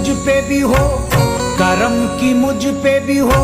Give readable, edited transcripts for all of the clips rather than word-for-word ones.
मुझ पे भी हो, करम की मुझ पे भी हो,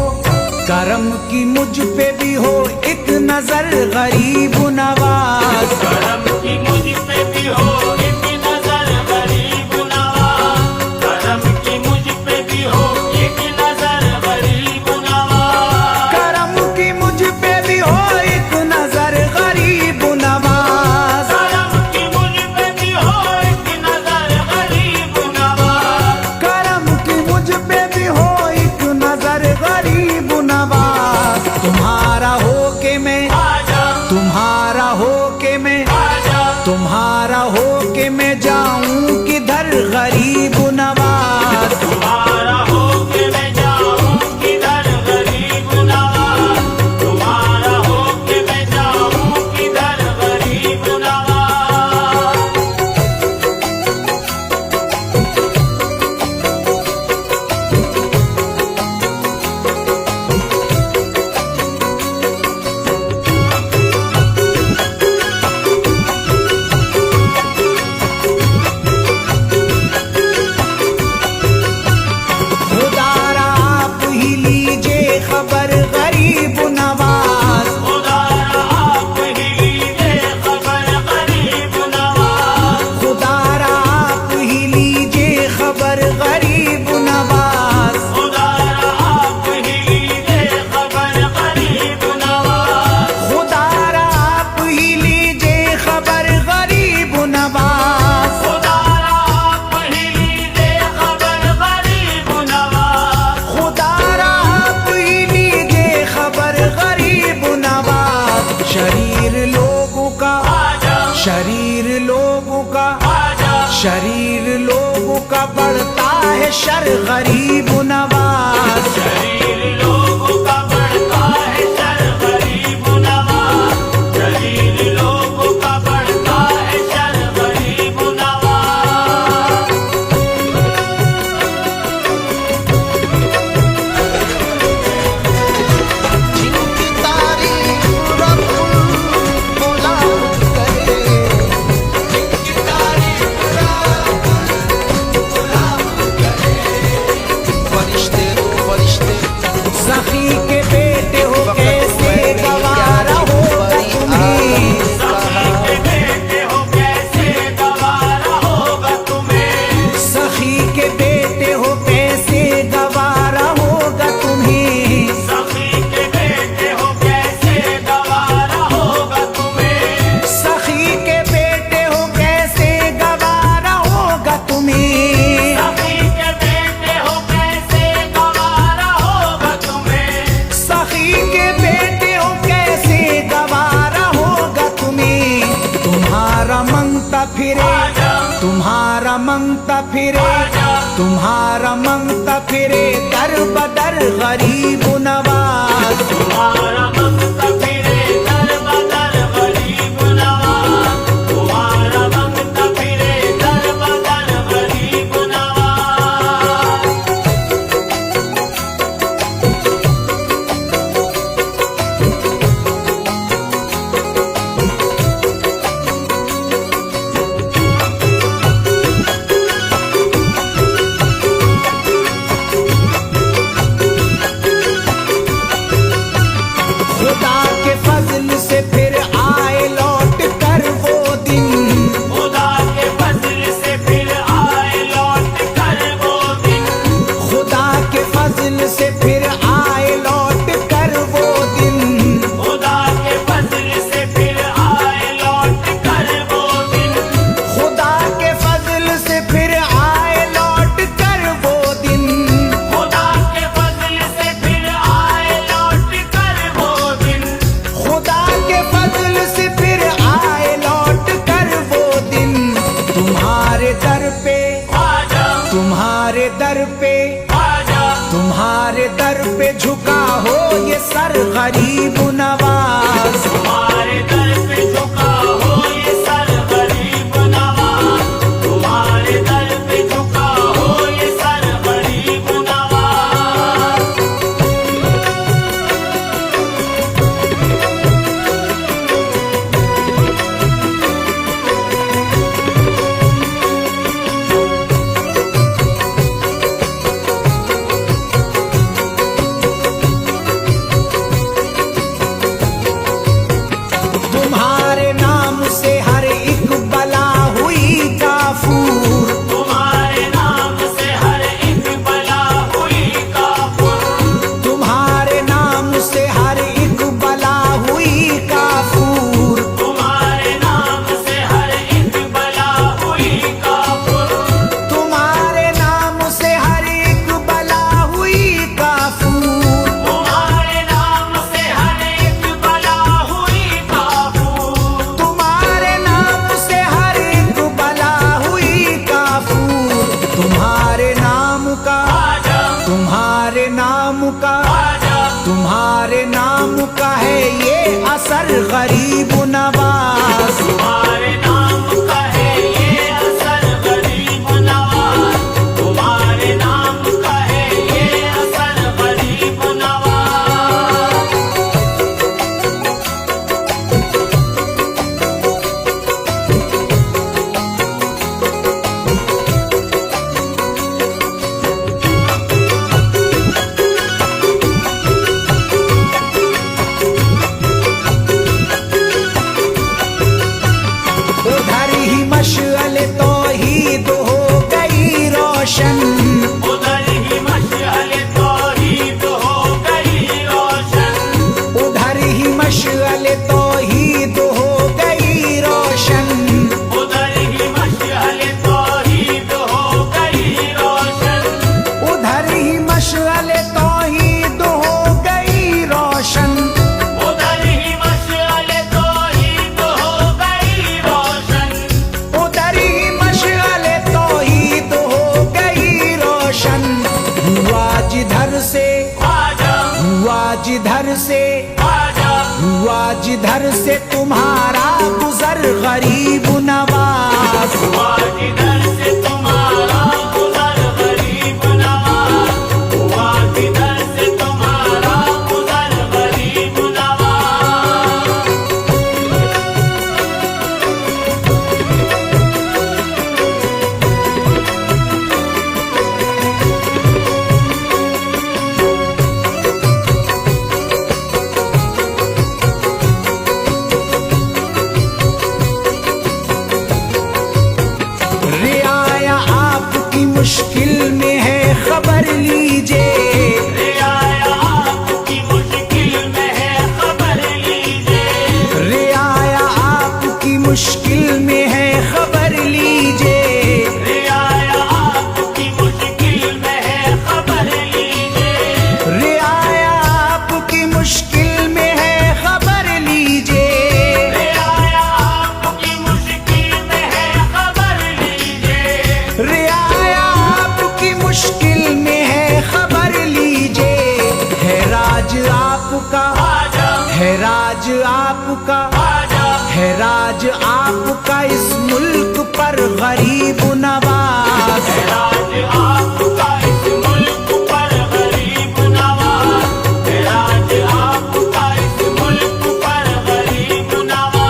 करम की मुझ पे भी हो एक नजर गरीब नवाज। करम की मुझ पे भी हो एक नजर गरीब नवाज, करम की मुझ पे भी हो एक नजर गरीब नवाज, करम की मुझ पे भी हो एक नजर गरीब नवाज, करम की मुझ पे भी हो एक नजर गरीब नवाज, करम की मुझ पे भी हो एक नजर गरीब नवाज। तुम्हारा हो के मैं, आजा तुम्हारा हो के मैं, आजा तुम्हारा हो के मैं जाऊं किधर गरीब नवाज। तुम्हारा हो के मैं जाऊं किधर गरीब नवाज, तुम्हारा हो के मैं जाऊं किधर गरीब नवाज। खुदारा आप ही लीजिए खबर गरीब नवाज, खुदारा आप ही लीजिए खबर गरीब नवाज, खुदारा आप ही लीजिए खबर गरीब नवाज, खुदारा आप ही लीजिए खबर गरीब नवाज, खुदारा आप ही लीजिए खबर गरीब नवाज, खुदारा आप ही लीजिए खबर गरीब नवाज, खुदारा आप ही लीजिए खबर गरीब नवाज। शरीर लोगों का, आजा शरीर लोगों का, आजा शरीर लोगों का बढ़ता है शर गरीब नवाज। शरीर लोगों का बढ़ता है शर गरीब नवाज, शरीर लोगों का बढ़ता है शर गरीब नवाज। जिनकी तारीफ रब्बुल गुलाम करे, जिनकी तारीफ रब्बुल गुलाम करे। फरिश्ते तो फरिश्ते सखी के बेटे हो कैसे गवारा होगा तुम्हें, सखी के बेटे हो कैसे गवारा होगा तुम्हें, सखी के बेटे हो कैसे गवारा होगा तुम्हें, सखी के बेटे हो कैसे गवारा होगा तुम्हें, सखी के बेटे हो कैसे गवारा होगा तुम्हें, सखी के बेटे हो कैसे गवारा होगा तुम्हें। सखी के बेटे हो कैसे गवारा होगा तुम्हें। तुम्हारा मंगता फिरे, तुम्हारा मंगता फिरे, तुम्हारा मंगता फिरे दर बदर गरीब नवाज। तुम्हारा मंगता फिरे दर बदर गरीब नवाज, तुम्हारा मंगता फिरे दर बदर गरीब नवाज। खुदा के फजल से फिर आए लौट कर वो दिन, खुदा के फजल से फिर आए लौट कर वो दिन, खुदा के फजल से फिर आए लौट कर वो दिन, खुदा के फजल से फिर आए लौट कर वो दिन, खुदा के फजल से फिर आए लौट कर वो दिन, खुदा के फजल से फिर आए लौट कर वो दिन, खुदा के फजल से फिर आए लौट कर वो दिन। तुम्हारे दर पे, आजा तुम्हारे दर पे, आजा तुम्हारे दर पे झुका हो ये सर गरीब नवाज। तुम्हारे दर पे झुका हो ये सर गरीब नवाज, तुम्हारे दर पे झुका हो ये सर गरीब नवाज। गरीब नवाज। तुम्हारे नाम का है ये असर गरीब नवाज, तुम्हारे नाम का है ये असर गरीब नवाज। उधर ही मशअले तौहीद हो गई रोशन, उधर ही मशअले तौहीद हो गई रोशन, उधर ही मशअले तौहीद हो गई रोशन, उधर ही मशअले तौहीद हो गई रोशन, उधर ही मशअले तौहीद हो गई रोशन, उधर ही मशअले तौहीद हो गई रोशन। उधर ही मशअले तौहीद हो गई रोशन। हुआ जिधर से, आजा हुआ जिधर से, आजा हुआ जिधर से तुम्हारा गुजर गरीब नवाज। हुआ जिधर से तुम्हारा गुजर गरीब नवाज, हुआ जिधर से तुम्हारा गुजर गरीब नवाज। रियाया आपकी मुश्किल में है खबर लीजिए, रियाया आपकी मुश्किल में है खबर लीजिए, रियाया आपकी मुश्किल में है खबर लीजिए, रियाया आपकी मुश्किल में है खबर लीजिए, रियाया आपकी मुश्किल में है खबर लीजिए, रियाया आपकी मुश्किल में है खबर लीजिए। रियाया आपकी मुश्किल में है खबर लीजिए। है राज आपका, आजा है राज आपका, आजा है राज आपका इस मुल्क पर गरीब नवाज। राज आपका इस मुल्क पर गरीब नवाज, राज आपका इस मुल्क पर गरीब नवाज।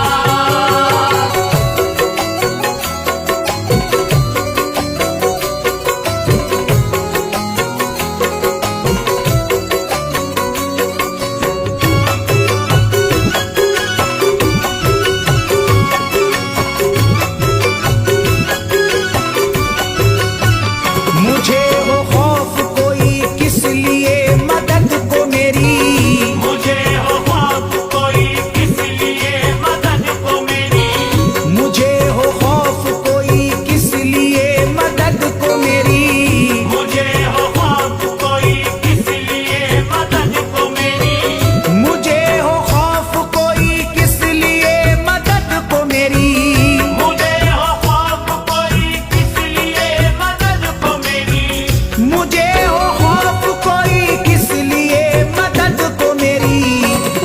मुझे हो खौफ कोई किस लिए मदद को मेरी, मुझे हो खौफ कोई किस लिए मदद को मेरी, मुझे हो खौफ कोई किस लिए मदद को मेरी, मुझे हो खौफ कोई किस लिए मदद को मेरी, मुझे हो खौफ कोई किस लिए मदद को मेरी, मुझे हो खौफ कोई किस लिए मदद को मेरी। मुझे हो खौफ कोई किस लिए मदद को मेरी।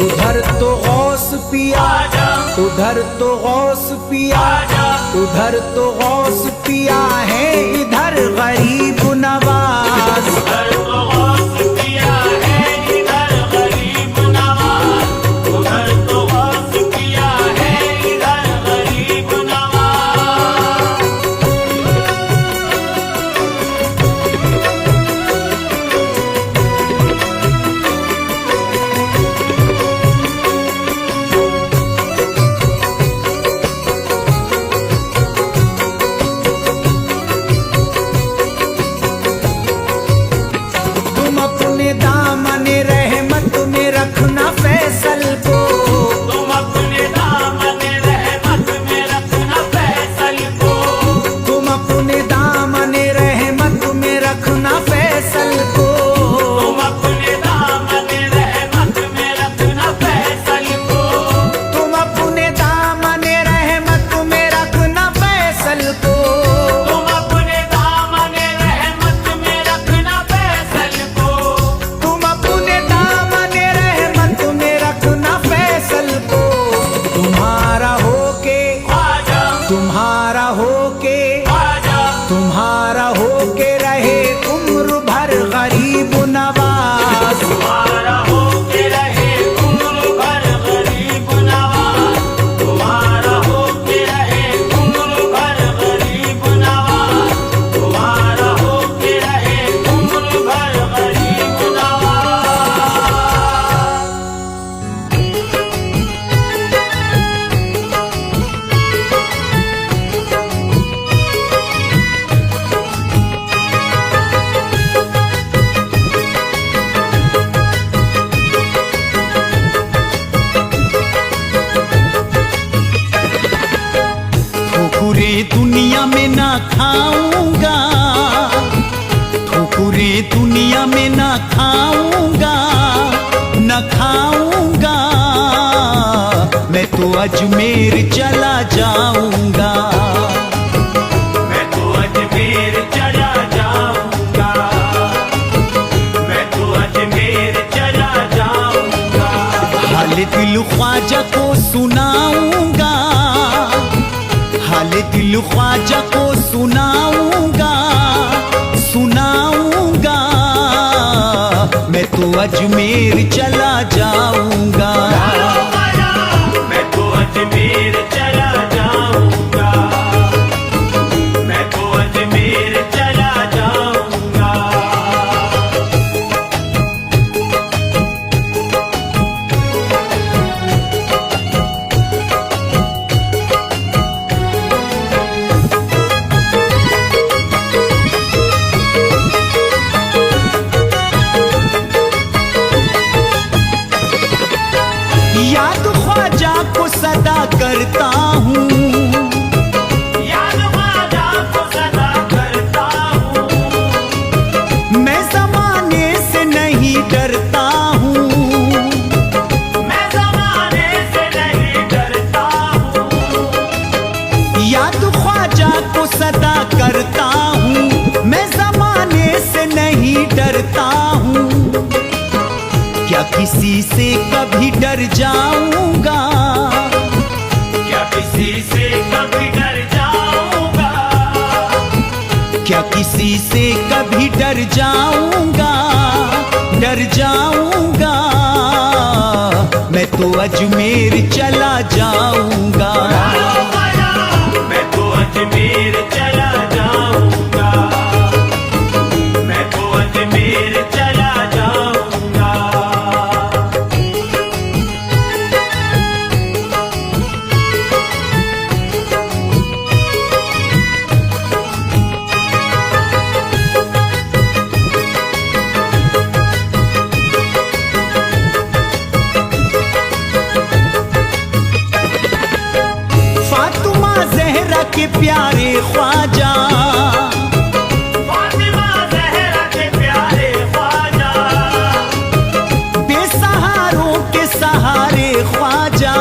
उधर तो गौस पिया, आजा उधर तो गौस पिया, आजा उधर तो गौस पिया है, इधर गरीब नवाज। उधर तो गौस पिया है, इधर गरीब नवाज, उधर तो गौस पिया है, इधर गरीब नवाज। खाऊंगा, ठोकरे दुनिया में ना खाऊंगा, न खाऊंगा, मैं तो अजमेर चला जाऊंगा। मैं तो अजमेर चला जाऊंगा, मैं तो अजमेर चला जाऊंगा। हाल दिल ख्वाजा को सुनाऊंगा, हाल दिल ख्वाजा को सुनाऊंगा, सुनाऊंगा, मैं तो अजमेर चला जाऊंगा। मैं तो अजमेर चला जाऊंगा, मैं तो अजमेर चला जाऊंगा। याद ख्वाजा को सदा करता हूँ, याद ख्वाजा को सदा करता हूँ, मैं जमाने से नहीं डरता हूँ, मैं ज़माने से नहीं डरता हूँ। याद ख्वाजा को सदा करता हूँ, मैं जमाने से नहीं डरता हूँ। क्या किसी से कभी डर जाऊंगा, क्या किसी से कभी डर जाऊंगा, क्या किसी से कभी डर जाऊंगा, डर जाऊंगा, मैं तो अजमेर चला जाऊंगा। मैं तो अजमेर चला जाऊंगा, मैं तो अजमेर चला जाऊंगा। फातिमा जहरा के प्यारे ख्वाजा, फातिमा ज़हरा के प्यारे ख्वाजा, बेसहारों के सहारे ख्वाजा,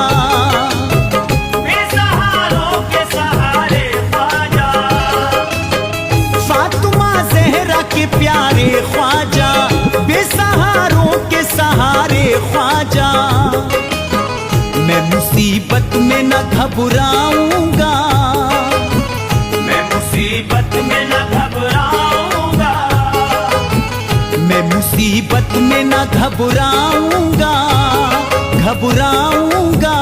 बेसहारों के सहारे ख्वाजा। फातिमा जहरा के प्यारे ख्वाजा, बेसहारों के सहारे ख्वाजा, मैं मुसीबत में न घबराऊंगा, मैं मुसीबत में न घबराऊंगा, मैं मुसीबत में न घबराऊंगा, घबराऊंगा,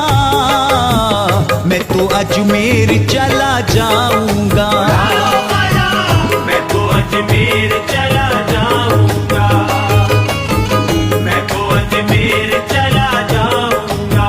मैं तो अजमेर चला जाऊंगा। मैं तो अजमेर चला जाऊंगा, मैं तो अजमेर चला जाऊंगा।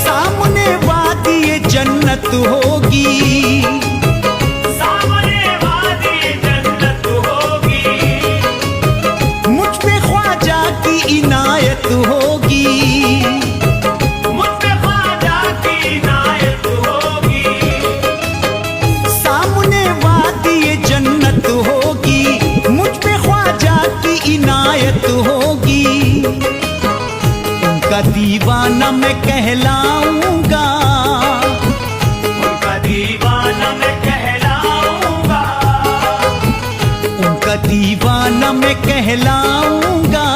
सामने वादी ये जन्नत होगी, सामने वादी जन्नत होगी, मुझ पे ख्वाजा की इनायत होगी, मुझ पे ख्वाजा की इनायत होगी। सामने वादी ये जन्नत होगी, मुझ पे ख्वाजा की इनायत होगी। उनका दीवाना मैं कहलाऊंगा, उनका दीवाना मैं कहलाऊंगा, उनका दीवाना मैं कहलाऊंगा,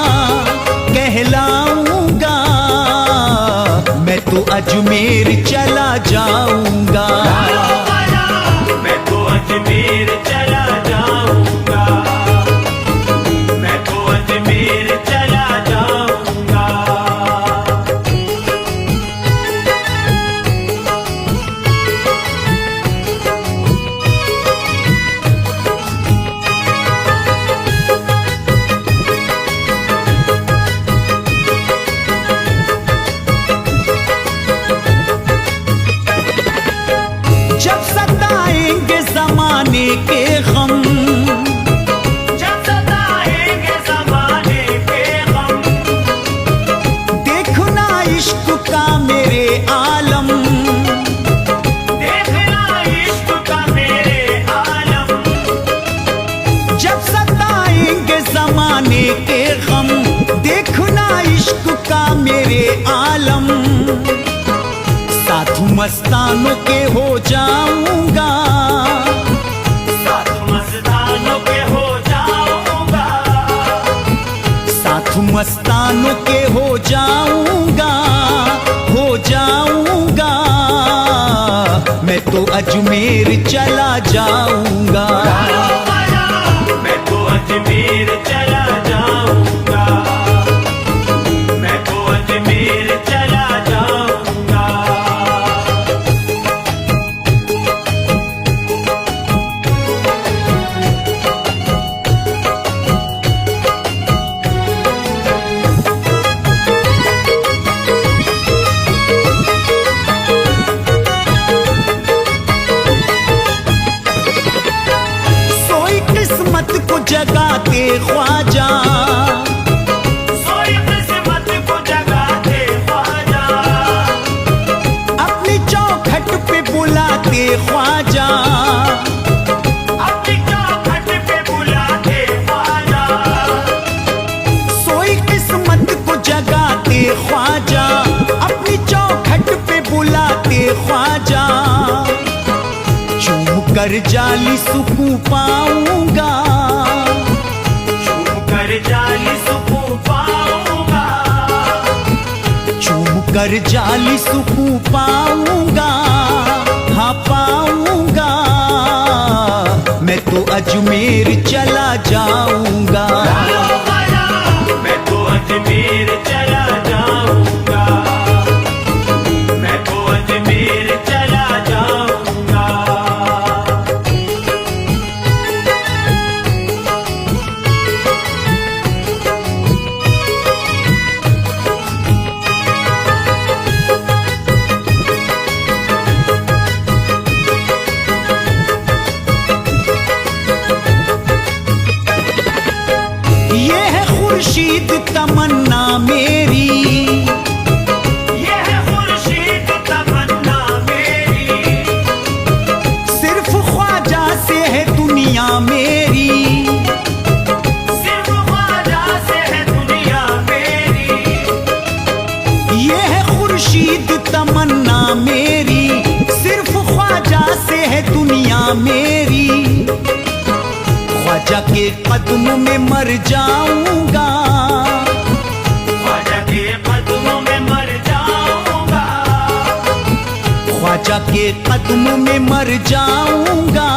कहलाऊंगा, मैं तो अजमेर चला जाऊंगा। मैं तो अजमेर चला जाऊंगा, मैं तो अजमेर चला जाऊंगा। मस्तानों के हो जाऊंगा, साथ मस्तानों के हो जाऊंगा, साथ मस्तानों के हो जाऊंगा, हो जाऊंगा। मैं तो अजमेर चला जाऊंगा, मैं तो अजमेर चला जाऊंगा, मैं तो अजमेर चला जाऊंगा। सोई किस्मत को जगाते ख्वाजा, सोई किस्मत को जगाते ख्वाजा, अपनी चौखट पे बुलाते ख्वाजा, अपनी चौखट पे बुलाते ख्वाजा, सोई किस्मत को जगाते ख्वाजा, अपनी चौखट पे बुलाते ख्वाजा। चूम कर जाली सुकून पाऊंगा, चूम कर जाली सुकून पाऊंगा, चूम कर जाली सुकून पाऊंगा, हाँ पाऊंगा। मैं तो अजमेर चला जाऊंगा, मैं तो अजमेर चला जाऊंगा, मैं तो अजमेर चला जाऊंगा। ये है खुर्शीद तमन्ना मेरी, ये है खुर्शीद तमन्ना मेरी, सिर्फ ख्वाजा से है दुनिया मेरी, सिर्फ ख्वाजा से है दुनिया मेरी। ये है खुर्शीद तमन्ना मेरी, सिर्फ ख्वाजा से है दुनिया मेरी। ख्वाजा के कदमों में मर जाऊंगा, ख्वाजा के कदमों में मर जाऊंगा, ख्वाजा के कदमों में मर जाऊंगा,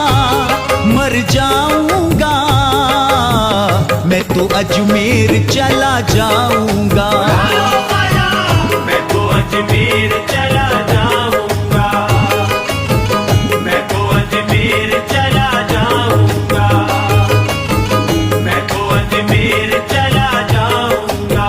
मर जाऊंगा। मैं तो अजमेर चला जाऊंगा, मैं तो अजमेर चला जाऊंगा, मैं तो अजमेर चला जाऊंगा, मैं तो अजमेर चला जाऊंगा।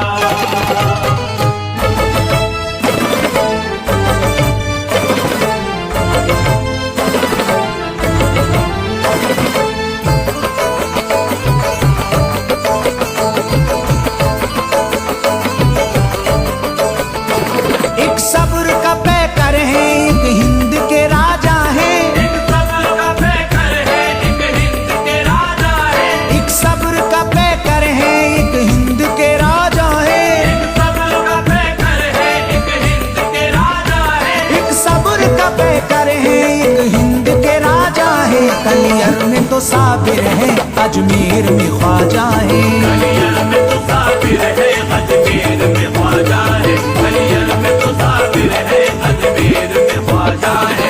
एक सब्र का पैकर है, एक हिंद के राजा है, एक सब्र का पैकर है, एक हिंद के राजा है, एक सब्र का पैकर है, एक हिंद के राजा है, एक सब्र का पैकर है, एक हिंद के राजा है, एक सब्र का पैकर है, एक हिंद के राजा है। कलियर में तो साबिर है, अजमेर में ख्वाजा है। कलियर में तो साबिर है, अजमेर में ख्वाजा है, कलियर में तो साबिर है, अजमेर में ख्वाजा है।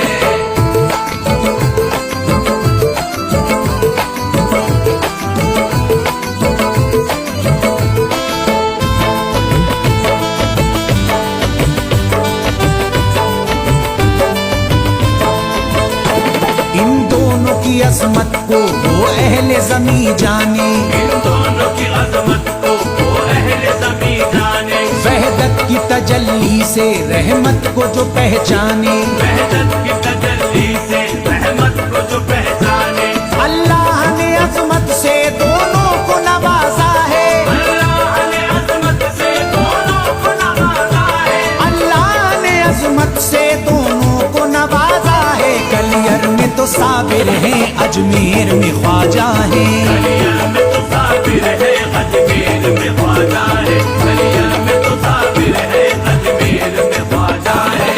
इन दोनों की अजमत को वो अहले ज़मीं जाने, इन दोनों की अजमत को वो अहले ज़मीं जाने, वहदत की तजल्ली से रहमत को जो पहचाने, वहदत की तजल्ली से रहमत को जो पहचाने। अल्लाह ने अजमत से दोनों को नवाजा है, अल्लाह ने अजमत से दोनों को नवाजा है, अल्लाह ने अजमत से दोनों को नवाजा है। कलियर में तो साबिर है, अजमेर में ख्वाजा है। कलियर में तो साबिर है, अजमेर में ख्वाजा है, कलियर में तो साबिर है, अजमेर में ख्वाजा है।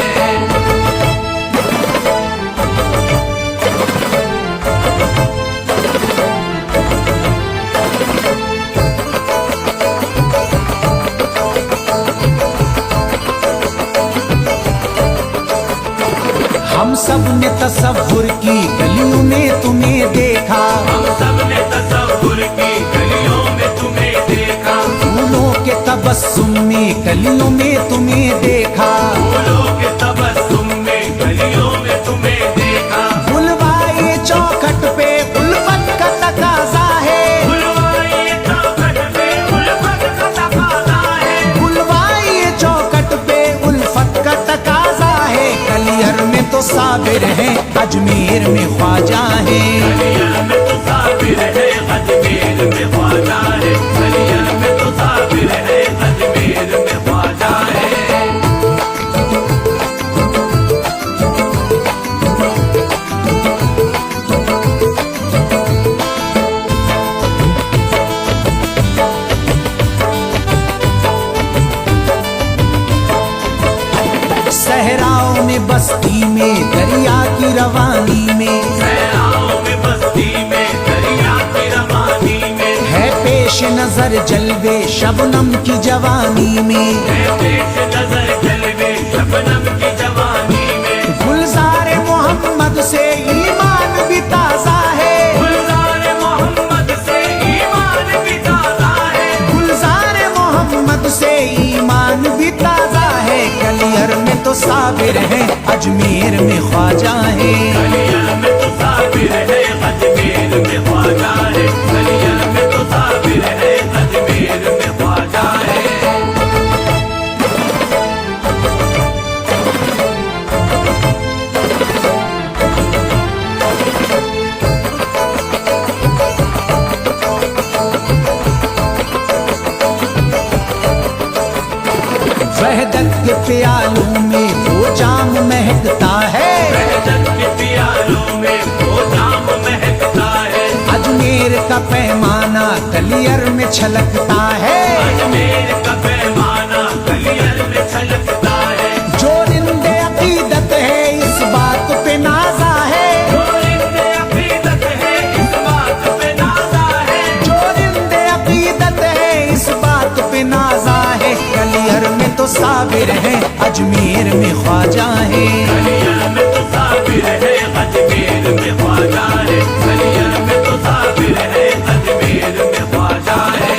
सबने तसव्वुर की गलियों में तुम्हें देखा, हम सबने तसव्वुर की गलियों में तुम्हें देखा, फूलों के तबस्सुम में गलियों में तुम्हें देखा, फूलों के तबस्सुम में गलियों में तुम्हें देखा, बुलवाए चौखट पे उल्फत का तकाजा है, बुलवाए चौखट पे उल्फत का तकाजा है, बुलवाए चौखट पे उल्फत का तकाजा है। कलियर में तो साबिर है, अजमेर में ख्वाजा है, कलियर में तो साबिर है, अजमेर में ख्वाजा है, कलियर में तो साबिर है, अजमेर में ख्वाजा है। सहराओं में बस्ती में दरिया की रवानी में, सहराओं में बस्ती में दरिया की रवानी में, है पेश नजर जलवे शबनम की जवानी में, है पेश नजर जलवे शबनम की जवानी में, गुलजार मोहम्मद से ईमान भी ताजा है, गुलजार मोहम्मद से ईमान भी ताजा है, गुलजार मोहम्मद से ईमान भी ताजा है। कलियर में तो साबिर है, अजमेर में ख्वाजा है, कलियर में तो साबिर है, अजमेर में ख्वाजा है, कलियर में तो साबिर है, अजमेर में ख्वाजा है। वहदत के प्यालों में वो जाम महकता है, वहदत के प्यालों में वो जाम महकता है, अजमेर का पैमाना कलियर में छलकता है, अजमेर का पैमाना कलियर में छलकता है, जो रिंदे अकीदत है इस बात पे नाजा है, जो रिंदे अकीदत है इस बात पे नाजा है, जो रिंदे अकीदत है इस बात पे नाजा है। कलियर में तो साबिर है, अजमेर में ख्वाजा है, कलियर में तो साबिर है, अजमेर में ख्वाजा है, कलियर में तो साबिर है, अजमेर में ख्वाजा है।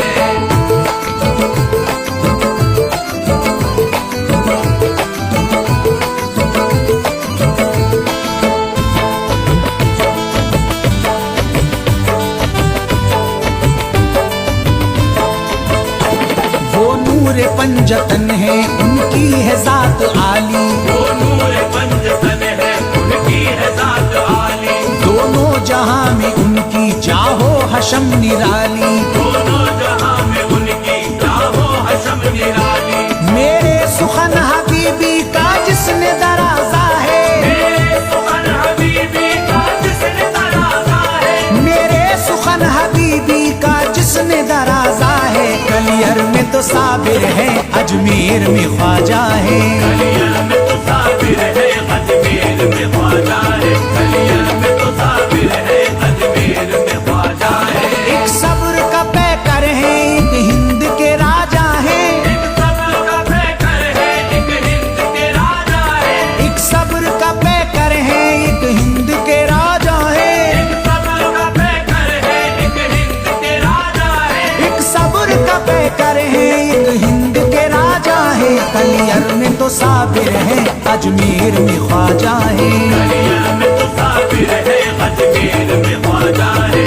वो नूर पंजतन है उनकी है जात आली, वो नूर पंजतन है उनकी है जात आली, दोनों जहां में उनकी चाहो हशम निराली, दोनों जहां में उनकी चाहो हशम निराली, मेरे सुखन हबीबी का जिसने दराजा है, मेरे सुखन हबीबी का जिसने तराजा है, मेरे सुखन हबीबी का जिसने दराजा है। कलियर में तो साबिर है, अजमेर में ख्वाजा है, कलियर में तो साबिर है, अजमेर में ख्वाजा है, कलियर में तो साबिर है, अजमेर में ख्वाजा है। एक सब्र का पैकर है, एक हिंद के राजा है, एक सब्र का पैकर है, एक हिंद के राजा है, एक सब्र का पैकर है, एक हिंद के राजा है, एक सब्र का पैकर है, एक हिंद के राजा है, एक सब्र का पैकर है, एक हिंद के राजा है। कलियर में तो साबिर है, अजमेर में ख्वाजा है, कलियर में तो साबिर है, अजमेर में ख्वाजा है,